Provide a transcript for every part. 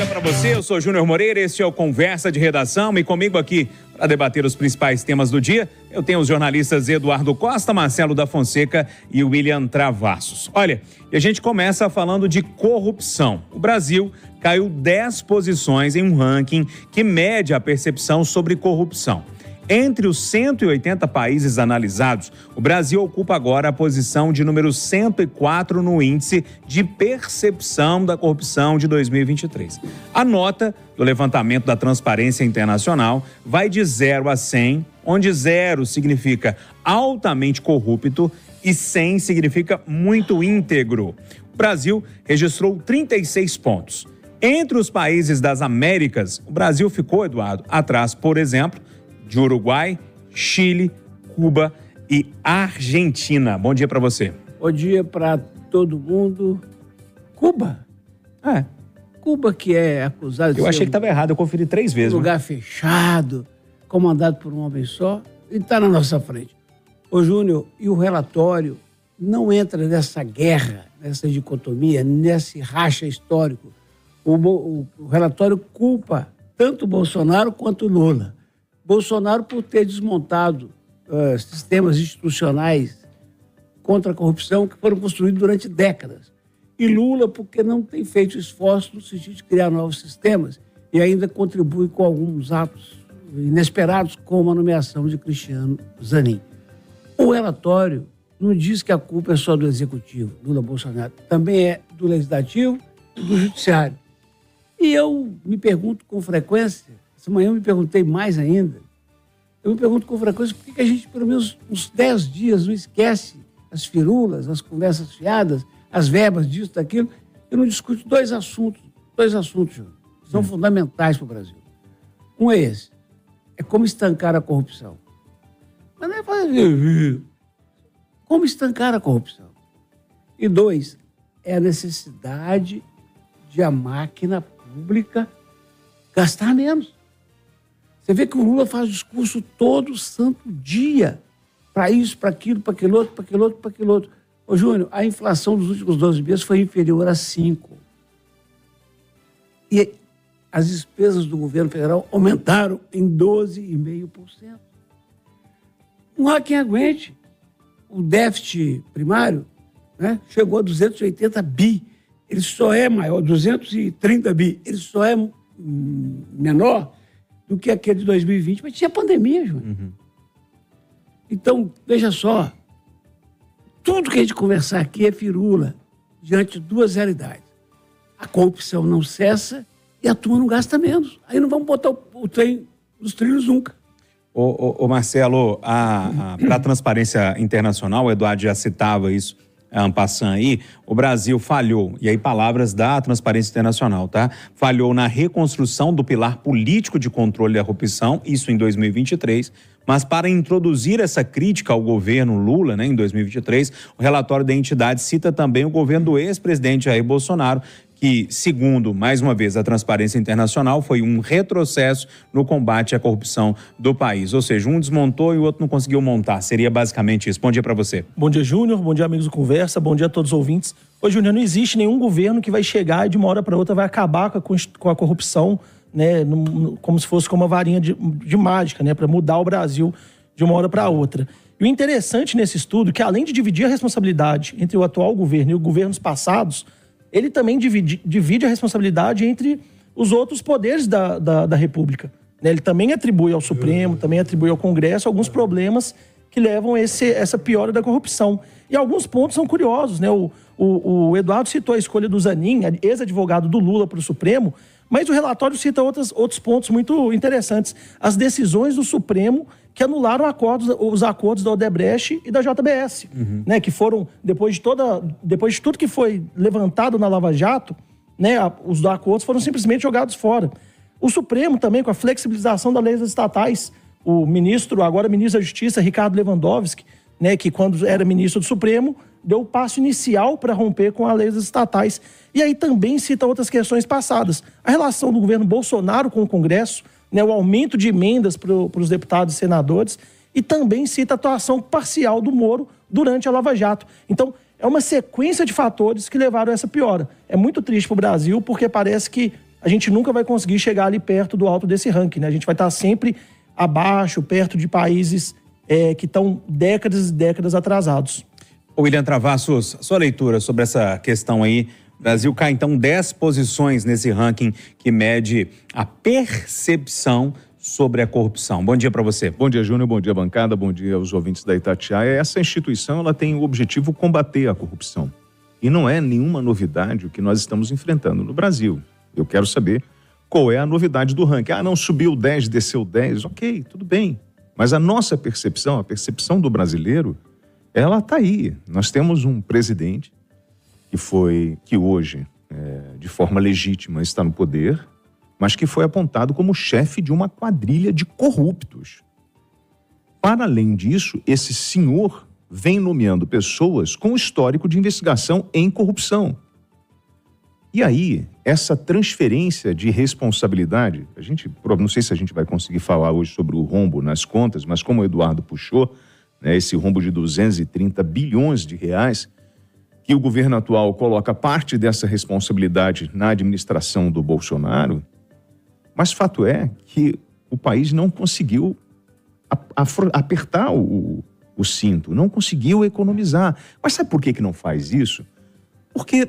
dia para você, eu sou Júnior Moreira, este é o Conversa de Redação e comigo aqui para debater os principais temas do dia, eu tenho os jornalistas Eduardo Costa, Marcelo da Fonseca e William Travassos. Olha, e a gente começa falando de corrupção. O Brasil caiu 10 posições em um ranking que mede a percepção sobre corrupção. Entre os 180 países analisados, o Brasil ocupa agora a posição de número 104 no índice de percepção da corrupção de 2023. A nota do levantamento da Transparência Internacional vai de 0 a 100, onde 0 significa altamente corrupto e 100 significa muito íntegro. O Brasil registrou 36 pontos. Entre os países das Américas, o Brasil ficou, Eduardo, atrás, por exemplo, de Uruguai, Chile, Cuba e Argentina. Bom dia para você. Bom dia para todo mundo. Cuba? Cuba que é acusado de Eu achei que estava errado, eu conferi 3 vezes. Um lugar fechado, comandado por um homem só, e está na nossa frente. Ô Júnior, e o relatório não entra nessa guerra, nessa dicotomia, nesse racha histórico. O relatório culpa tanto o Bolsonaro quanto o Lula. Bolsonaro por ter desmontado sistemas institucionais contra a corrupção que foram construídos durante décadas. E Lula porque não tem feito esforço no sentido de criar novos sistemas e ainda contribui com alguns atos inesperados, como a nomeação de Cristiano Zanin. O relatório não diz que a culpa é só do Executivo, Lula-Bolsonaro, também é do Legislativo e do Judiciário. E eu me pergunto com frequência, essa manhã eu me perguntei mais ainda, eu me pergunto com frequência por que a gente, pelo menos uns 10 dias, não esquece as firulas, as conversas fiadas, as verbas disso, daquilo, e não discute dois assuntos, Júnior, que são fundamentais para o Brasil. Um é esse, é como estancar a corrupção. Mas não é fazer como estancar a corrupção. E 2, é a necessidade de a máquina pública gastar menos. Você vê que o Lula faz discurso todo santo dia para isso, para aquilo, para aquele outro, para aquele outro, para aquele outro. Ô, Júnior, a inflação dos últimos 12 meses foi inferior a 5. E as despesas do governo federal aumentaram em 12,5%. Não há quem aguente. O déficit primário, né, chegou a 280 bi. Ele só é maior, 230 bi. Ele só é menor do que aquele de 2020, mas tinha pandemia, Júnior. Então, veja só, tudo que a gente conversar aqui é firula diante de 2 realidades. A corrupção não cessa e a turma não gasta menos. Aí não vamos botar o trem nos trilhos nunca. Ô Marcelo, para a Transparência Internacional, o Eduardo já citava isso, en passant aí, o Brasil falhou, e aí palavras da Transparência Internacional, tá? Falhou na reconstrução do pilar político de controle da corrupção, isso em 2023, mas para introduzir essa crítica ao governo Lula, né, em 2023, o relatório da entidade cita também o governo do ex-presidente Jair Bolsonaro, que, segundo, mais uma vez, a Transparência Internacional, foi um retrocesso no combate à corrupção do país. Ou seja, um desmontou e o outro não conseguiu montar. Seria basicamente isso. Bom dia para você. Bom dia, Júnior. Bom dia, amigos do Conversa. Bom dia a todos os ouvintes. Ô, Júnior, não existe nenhum governo que vai chegar e de uma hora para outra vai acabar com a corrupção, né, como se fosse com uma varinha de mágica, né, para mudar o Brasil de uma hora para outra. E o interessante nesse estudo é que, além de dividir a responsabilidade entre o atual governo e os governos passados, ele também divide a responsabilidade entre os outros poderes da República. Ele também atribui ao Supremo, também atribui ao Congresso alguns problemas que levam a essa piora da corrupção. E alguns pontos são curiosos, né? O Eduardo citou a escolha do Zanin, ex-advogado do Lula, para o Supremo, mas o relatório cita outros pontos muito interessantes. As decisões do Supremo que anularam os acordos da Odebrecht e da JBS, né, que foram, depois de tudo que foi levantado na Lava Jato, né, os acordos foram simplesmente jogados fora. O Supremo também, com a flexibilização das leis estatais, agora ministro da Justiça, Ricardo Lewandowski, né, que quando era ministro do Supremo, deu o passo inicial para romper com as leis estatais. E aí também cita outras questões passadas. A relação do governo Bolsonaro com o Congresso, né, o aumento de emendas para os deputados e senadores, e também cita a atuação parcial do Moro durante a Lava Jato. Então, é uma sequência de fatores que levaram a essa piora. É muito triste para o Brasil, porque parece que a gente nunca vai conseguir chegar ali perto do alto desse ranking, né? A gente vai estar sempre abaixo, perto de países que estão décadas e décadas atrasados. William Travassos, sua leitura sobre essa questão aí. O Brasil cai, então, 10 posições nesse ranking que mede a percepção sobre a corrupção. Bom dia para você. Bom dia, Júnior. Bom dia, bancada. Bom dia aos ouvintes da Itatiaia. Essa instituição ela tem o objetivo combater a corrupção. E não é nenhuma novidade o que nós estamos enfrentando no Brasil. Eu quero saber qual é a novidade do ranking. Não subiu 10, desceu 10. Ok, tudo bem. Mas a nossa percepção, a percepção do brasileiro, ela está aí. Nós temos um presidente que hoje, de forma legítima, está no poder, mas que foi apontado como chefe de uma quadrilha de corruptos. Para além disso, esse senhor vem nomeando pessoas com histórico de investigação em corrupção. E aí, essa transferência de responsabilidade, não sei se a gente vai conseguir falar hoje sobre o rombo nas contas, mas como o Eduardo puxou, né, esse rombo de 230 bilhões de reais, que o governo atual coloca parte dessa responsabilidade na administração do Bolsonaro, mas fato é que o país não conseguiu apertar o cinto, não conseguiu economizar. Mas sabe por que não faz isso? Porque,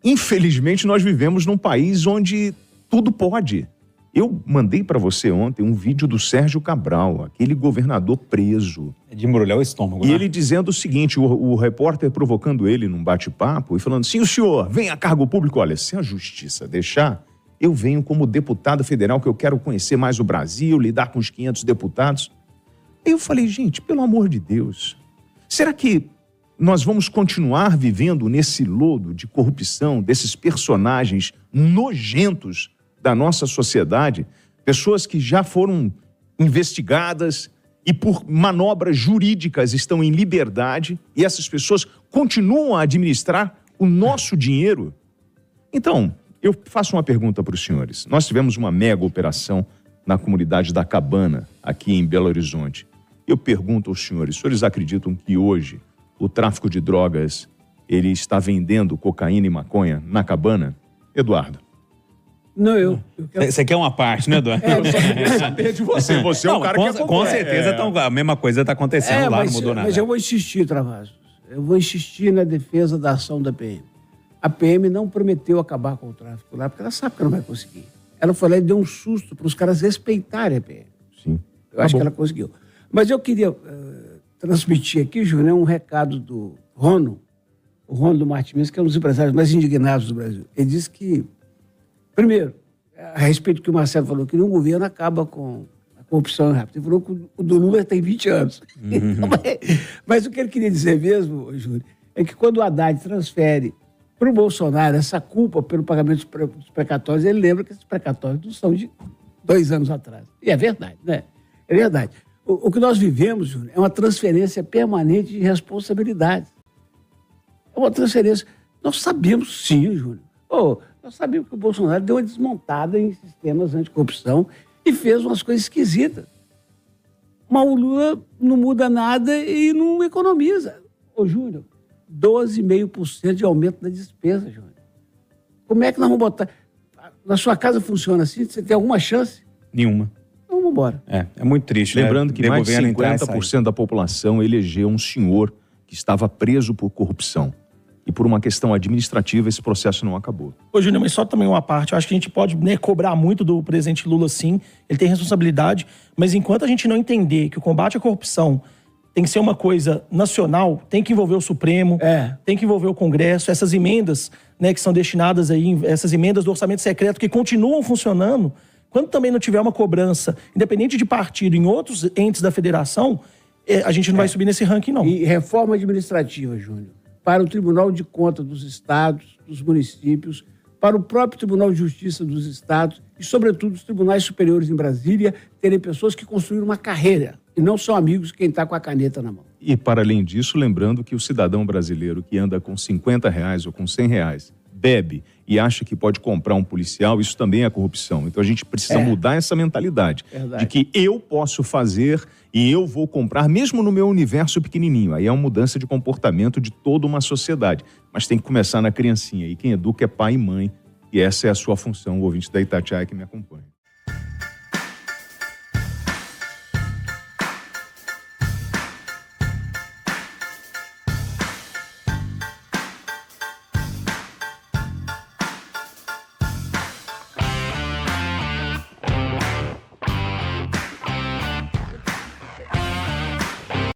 infelizmente, nós vivemos num país onde tudo pode. Eu mandei para você ontem um vídeo do Sérgio Cabral, aquele governador preso. É de embrulhar o estômago, E né? ele dizendo o seguinte, o repórter provocando ele num bate-papo e falando, sim, o senhor, vem a cargo público. Olha, se a justiça deixar, eu venho como deputado federal, que eu quero conhecer mais o Brasil, lidar com os 500 deputados. Aí eu falei, gente, pelo amor de Deus, será que nós vamos continuar vivendo nesse lodo de corrupção, desses personagens nojentos da nossa sociedade, pessoas que já foram investigadas e por manobras jurídicas estão em liberdade e essas pessoas continuam a administrar o nosso dinheiro? Então, eu faço uma pergunta para os senhores. Nós tivemos uma mega operação na comunidade da Cabana, aqui em Belo Horizonte. Eu pergunto aos senhores, os senhores acreditam que hoje o tráfico de drogas, ele está vendendo cocaína e maconha na Cabana? Eduardo. Não, eu quero... Você quer uma parte, né, Eduardo? Eu só queria saber de você. Você é o cara que acompanha. Com certeza a mesma coisa está acontecendo lá, não mudou nada. Mas eu vou insistir, Travassos. Eu vou insistir na defesa da ação da PM. A PM não prometeu acabar com o tráfico lá, porque ela sabe que não vai conseguir. Ela foi lá e deu um susto para os caras respeitarem a PM. Sim. Eu acho que ela conseguiu. Mas eu queria transmitir aqui, Júnior, um recado do Rono, o Rono do Martins, que é um dos empresários mais indignados do Brasil. Ele disse que, primeiro, a respeito do que o Marcelo falou, que nenhum governo acaba com a corrupção rápida. Ele falou que o do Lula tem 20 anos. Mas o que ele queria dizer mesmo, Júnior, é que quando o Haddad transfere para o Bolsonaro essa culpa pelo pagamento dos precatórios, ele lembra que esses precatórios não são de 2 anos atrás. E é verdade, né? É verdade. O que nós vivemos, Júnior, é uma transferência permanente de responsabilidades. É uma transferência. Nós sabemos, sim, Júnior. Nós sabemos que o Bolsonaro deu uma desmontada em sistemas anticorrupção e fez umas coisas esquisitas. Mas o Lula não muda nada e não economiza. Júnior, 12,5% de aumento da despesa, Júnior. Como é que nós vamos botar? Na sua casa funciona assim? Você tem alguma chance? Nenhuma. Então vamos embora. É muito triste, Lembrando né? que mais de 50% da população elegeu um senhor que estava preso por corrupção. E por uma questão administrativa, esse processo não acabou. Ô, Júnior, mas só também uma parte. Eu acho que a gente pode cobrar muito do presidente Lula, sim. Ele tem responsabilidade. Mas enquanto a gente não entender que o combate à corrupção tem que ser uma coisa nacional, tem que envolver o Supremo, tem que envolver o Congresso, essas emendas, né, que são destinadas aí, essas emendas do orçamento secreto que continuam funcionando, quando também não tiver uma cobrança, independente de partido, em outros entes da federação, a gente não vai subir nesse ranking, não. E reforma administrativa, Júnior, para o Tribunal de Contas dos estados, dos municípios, para o próprio Tribunal de Justiça dos estados e, sobretudo, os tribunais superiores em Brasília terem pessoas que construíram uma carreira e não são amigos de quem está com a caneta na mão. E, para além disso, lembrando que o cidadão brasileiro que anda com R$50 ou com R$100 bebe e acha que pode comprar um policial, isso também é corrupção. Então a gente precisa mudar essa mentalidade. Verdade. De que eu posso fazer e eu vou comprar, mesmo no meu universo pequenininho. Aí é uma mudança de comportamento de toda uma sociedade. Mas tem que começar na criancinha. E quem educa é pai e mãe. E essa é a sua função, o ouvinte da Itatiaia que me acompanha.